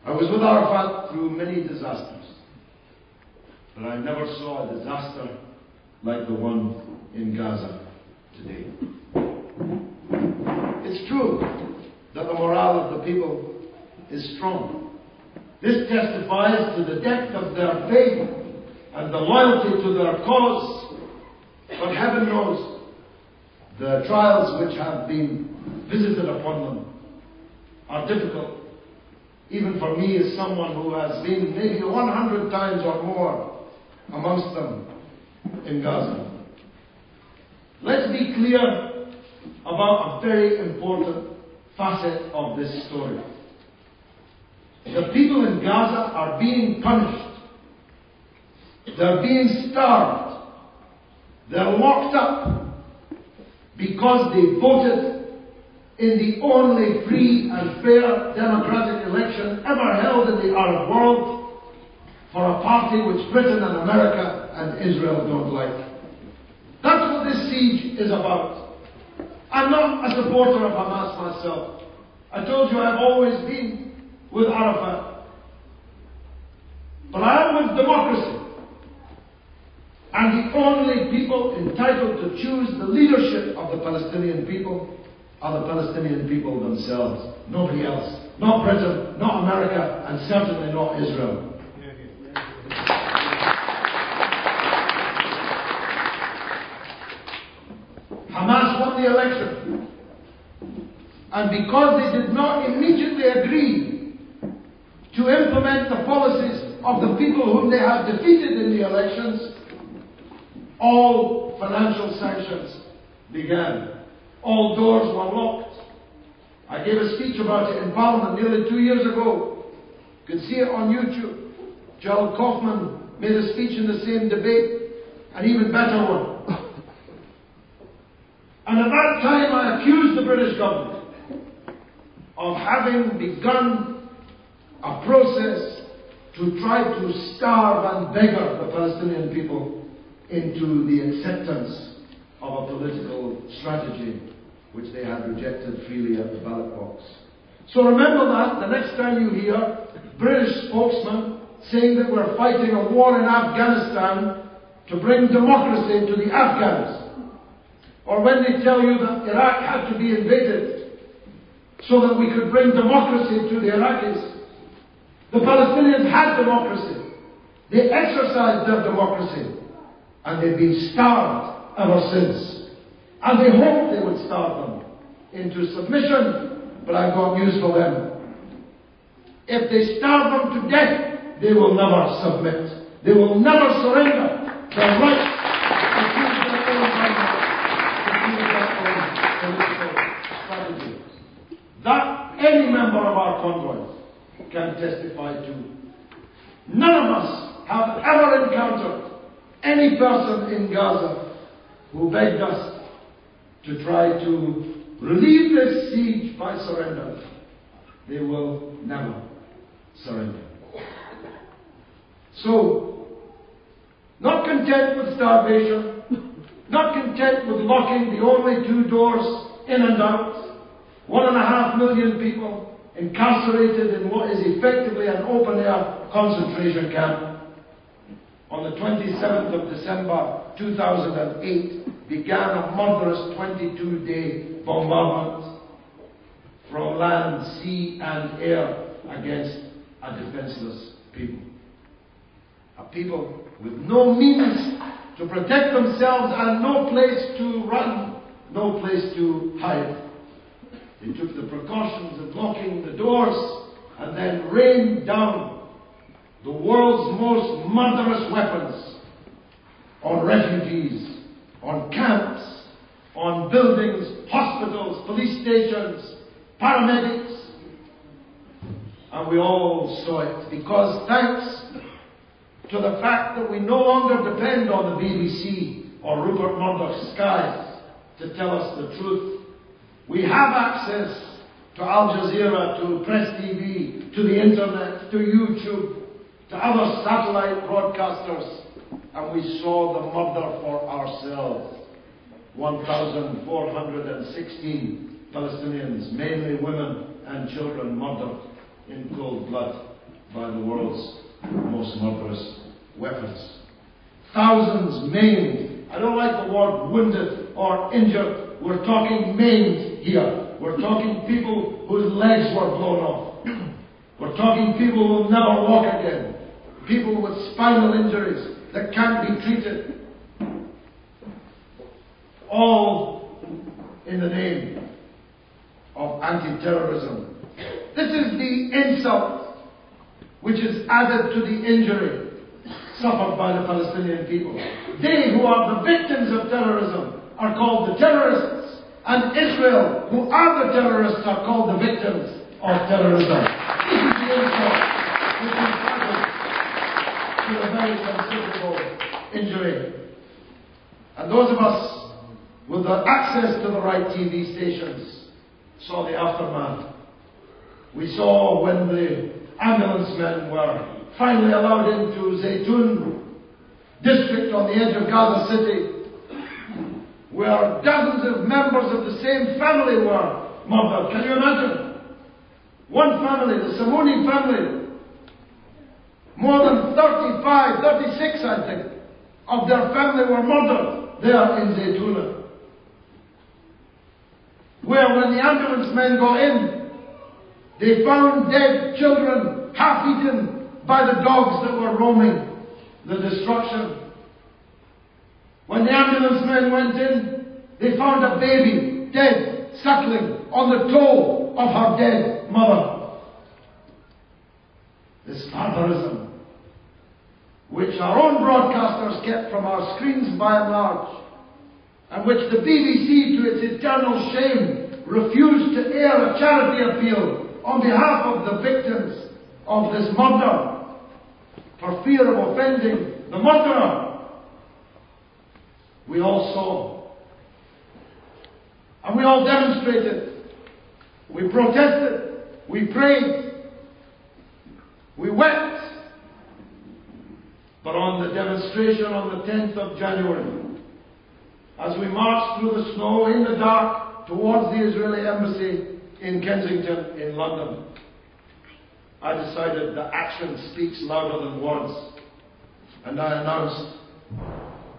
I was with Arafat through many disasters, but I never saw a disaster like the one in Gaza today. It's true that the morale of the people is strong. This testifies to the depth of their faith and the loyalty to their cause. But heaven knows the trials which have been visited upon them are difficult, even for me as someone who has been maybe 100 times or more amongst them in Gaza. Let's be clear about a very important facet of this story. The people in Gaza are being punished. They're being starved. They're locked up because they voted in the only free and fair democratic election ever held in the Arab world for a party which Britain and America and Israel don't like. That's what this siege is about. I'm not a supporter of Hamas myself. I told you I've always been with Arafat. But I am with democracy. And the only people entitled to choose the leadership of the Palestinian people are the Palestinian people themselves. Nobody else. Not Britain, not America, and certainly not Israel. Hamas won the election. And because they did not immediately agree to implement the policies of the people whom they had defeated in the elections, all financial sanctions began. All doors were locked. I gave a speech about it in Parliament nearly 2 years ago. You can see it on YouTube. Gerald Kaufman made a speech in the same debate, an even better one. And at that time I accused the British government of having begun a process to try to starve and beggar the Palestinian people into the acceptance of a political strategy which they had rejected freely at the ballot box. So remember that the next time you hear British spokesmen saying that we're fighting a war in Afghanistan to bring democracy to the Afghans, or when they tell you that Iraq had to be invaded so that we could bring democracy to the Iraqis. The Palestinians had democracy. They exercised their democracy. And they've been starved ever since. And they hoped they would starve them into submission. But I've got news for them. If they starve them to death, they will never submit. They will never surrender their right to choose their own government, to choose their own political strategy. That any member of our convoy can testify to. None of us have ever encountered any person in Gaza who begged us to try to relieve this siege by surrender. They will never surrender. So, not content with starvation, not content with locking the only 2 doors in and out, 1.5 million people incarcerated in what is effectively an open-air concentration camp. On the 27th of December 2008 began a murderous 22-day bombardment from land, sea and air against a defenseless people. A people with no means to protect themselves and no place to run, no place to hide. They took the precautions of locking the doors and then rained down the world's most murderous weapons on refugees, on camps, on buildings, hospitals, police stations, paramedics. And we all saw it because thanks to the fact that we no longer depend on the BBC or Rupert Murdoch's skies to tell us the truth, we have access to Al Jazeera, to Press TV, to the internet, to YouTube, to other satellite broadcasters, and we saw the murder for ourselves. 1,416 Palestinians, mainly women and children, murdered in cold blood by the world's most murderous weapons. Thousands maimed. I don't like the word wounded or injured. We're talking maimed here. We're talking people whose legs were blown off. We're talking people who will never walk again. People with spinal injuries that can't be treated. All in the name of anti-terrorism. This is the insult which is added to the injury suffered by the Palestinian people. They who are the victims of terrorism are called the terrorists, and Israel, who are the terrorists, are called the victims of terrorism. This is the insult which is added to a very considerable injury. And those of us with the access to the right TV stations saw the aftermath. We saw when the ambulance men were finally allowed into Zaytun district on the edge of Gaza City, where dozens of members of the same family were murdered. Can you imagine? One family, the Samuni family, more than 35, 36 I think, of their family were murdered there in Zaytuna. Where when the ambulance men got in, they found dead children, half eaten by the dogs that were roaming the destruction. When the ambulance men went in, they found a baby dead, suckling on the toe of her dead mother. This barbarism, which our own broadcasters kept from our screens by and large, and which the BBC, to its eternal shame, refused to air a charity appeal on behalf of the victims of this murder, for fear of offending the murderer. We all saw, and we all demonstrated, we protested, we prayed, we wept. But on the demonstration on the 10th of January, as we marched through the snow in the dark towards the Israeli embassy in Kensington in London, I decided that action speaks louder than words, and I announced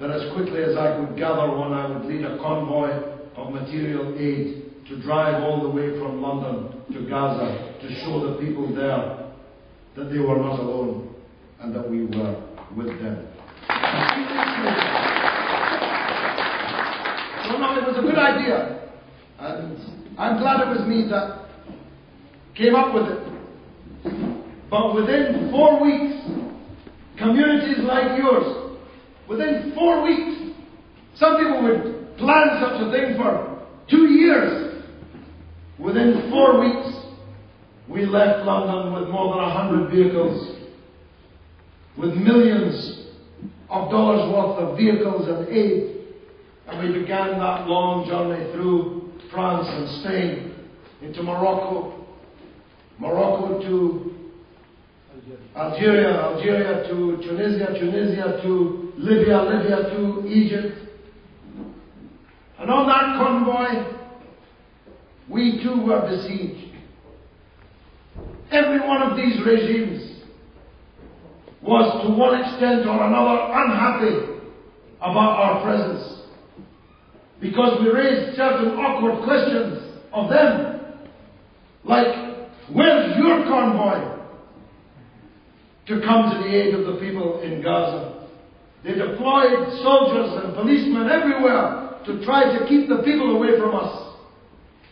that as quickly as I could gather one, I would lead a convoy of material aid to drive all the way from London to Gaza to show the people there that they were not alone and that we were with them. So no, it was a good idea, and I'm glad it was me that came up with it. But within 4 weeks, communities like yours, within 4 weeks, some people would plan such a thing for 2 years. Within 4 weeks, we left London with more than 100 vehicles, with millions of dollars worth of vehicles and aid, and we began that long journey through France and Spain, into Morocco to Algeria to Tunisia to Libya to Egypt. And on that convoy, we too were besieged. Every one of these regimes was to one extent or another unhappy about our presence, because we raised certain awkward questions of them, like, where's your convoy to come to the aid of the people in Gaza? They deployed soldiers and policemen everywhere to try to keep the people away from us.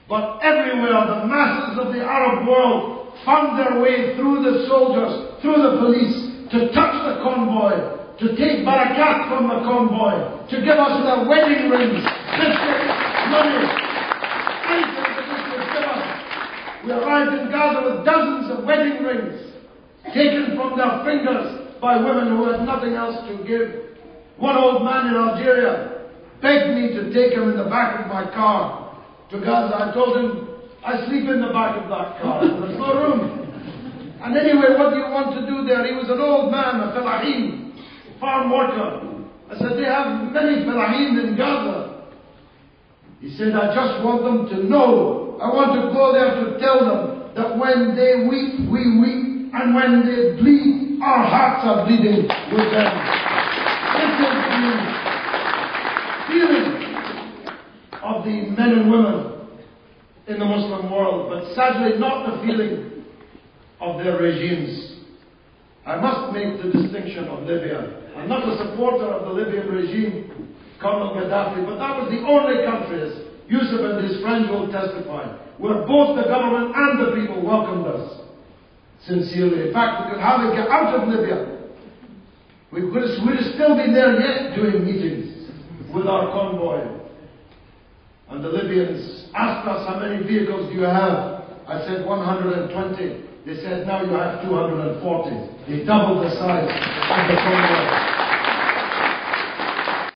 But everywhere the masses of the Arab world found their way through the soldiers, through the police, to touch the convoy, to take barakat from the convoy, to give us their wedding rings, biscuits, money, anything that this would give us. We arrived in Gaza with dozens of wedding rings, taken from their fingers by women who had nothing else to give. One old man in Algeria begged me to take him in the back of my car to Gaza. I told him, I sleep in the back of that car, there's no room. And anyway, what do you want to do there? He was an old man, a fellaheen, farm worker. I said, they have many fellaheen in Gaza. He said, I just want them to know. I want to go there to tell them that when they weep, we weep, and when they bleed, our hearts are bleeding with them. This is the feeling of the men and women in the Muslim world, but sadly not the feeling of their regimes. I must make the distinction of Libya. I'm not a supporter of the Libyan regime, Colonel Gaddafi, but that was the only country, as Yusuf and his friends will testify, where both the government and the people welcomed us sincerely. In fact, we could hardly get out of Libya. We'd still be there yet doing meetings with our convoy. And the Libyans asked us, how many vehicles do you have? I said 120. They said, now you have 240. They doubled the size of the convoy.